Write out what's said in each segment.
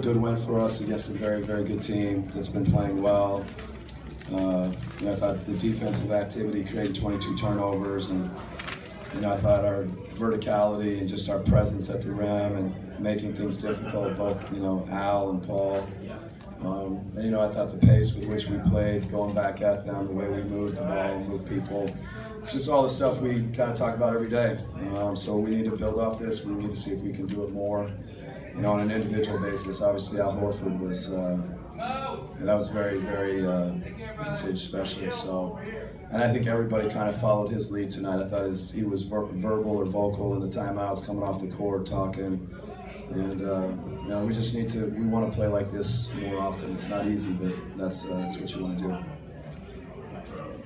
good win for us against a very, very good team that's been playing well. I thought the defensive activity created 22 turnovers, and I thought our verticality and just our presence at the rim and making things difficult, both Al and Paul. And I thought the pace with which we played, going back at them, the way we moved the ball, moved people. It's just all the stuff we kind of talk about every day. So we need to build off this. We need to see if we can do it more, on an individual basis. Obviously, Al Horford was, that was very, very vintage special. So, and I think everybody kind of followed his lead tonight. I thought he was verbal or vocal in the timeouts, coming off the court, talking. And we just need to. We want to play like this more often. It's not easy, but that's what you want to do.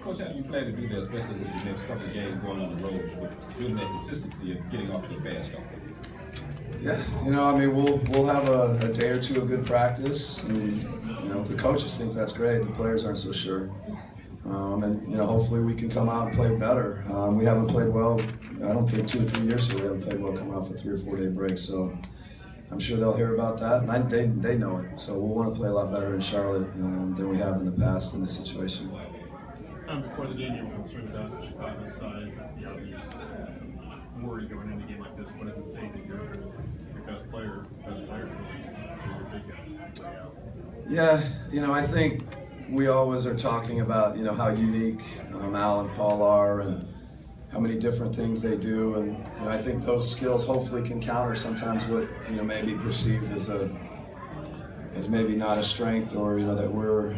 Coach, how do you plan to do that, especially with the next couple of games going on the road, with building that consistency and getting off to a fast start? Yeah, we'll have a day or two of good practice, and the coaches think that's great. The players aren't so sure, and hopefully we can come out and play better. We haven't played well. I don't think 2 or 3 years ago we haven't played well coming off a 3 or 4 day break. So I'm sure they'll hear about that, and they know it. So we'll want to play a lot better in Charlotte than we have in the past in this situation. Before the game, you were concerned about Chicago's size. That's the obvious worry going into a game like this. What does it say that you're your best player, your big guy? Yeah, I think we always are talking about how unique Al and Paul are, and how many different things they do, and I think those skills hopefully can counter sometimes what may be perceived as maybe not a strength, or that we're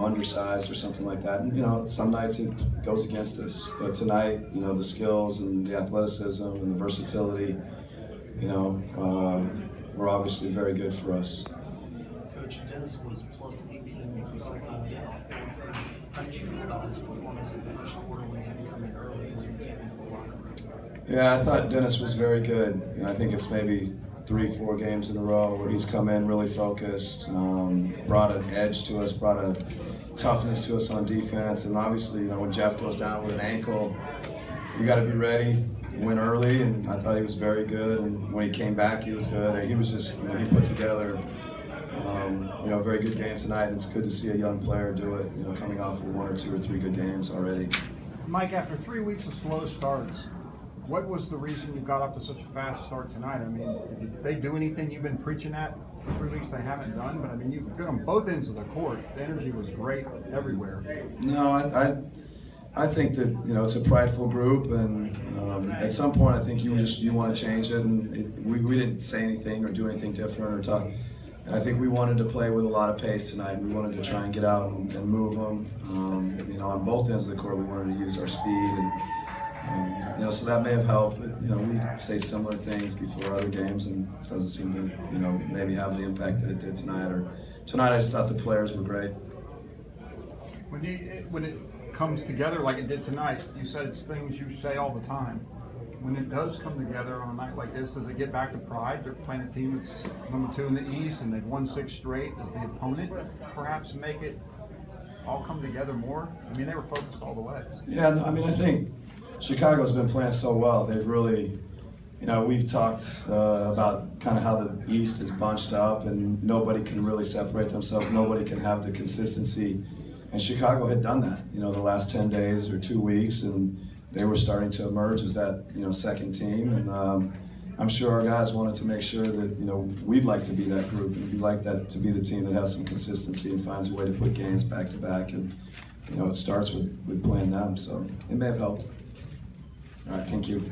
undersized or something like that. And some nights it goes against us, but tonight the skills and the athleticism and the versatility were obviously very good for us. Coach, Dennis was plus 18 with recycling. How did you feel about his performance in the first quarter when he had to come in early and then take into the locker room? Yeah, I thought Dennis was very good. I think it's maybe 3-4 games in a row where he's come in really focused, brought an edge to us, brought a toughness to us on defense. And obviously, when Jeff goes down with an ankle, you got to be ready, win early. And I thought he was very good. And when he came back, he was good. He was just, he put together, a very good game tonight. It's good to see a young player do it, coming off of 1 or 2 or 3 good games already. Mike, after 3 weeks of slow starts, what was the reason you got off to such a fast start tonight? Did they do anything you've been preaching at for 3 weeks they haven't done? But you've been on both ends of the court. The energy was great everywhere. No, I think that it's a prideful group, and at some point I think you want to change it. And we didn't say anything or do anything different or talk. And I think we wanted to play with a lot of pace tonight. We wanted to try and get out and move them. On both ends of the court, we wanted to use our speed and. So that may have helped, but, we say similar things before other games, and it doesn't seem to, maybe have the impact that it did tonight. Tonight I just thought the players were great. When it comes together like it did tonight, you said it's things you say all the time. When it does come together on a night like this, does it get back to pride? They're playing a team that's number 2 in the East, and they've won 6 straight. Does the opponent perhaps make it all come together more? They were focused all the way. Yeah, I think Chicago's been playing so well. They've really, we've talked about kind of how the East is bunched up and nobody can really separate themselves. Nobody can have the consistency. And Chicago had done that, the last 10 days or 2 weeks, and they were starting to emerge as that, second team. And I'm sure our guys wanted to make sure that, we'd like to be that group, and we'd like that to be the team that has some consistency and finds a way to put games back to back. And, it starts with playing them, so it may have helped. All right, thank you.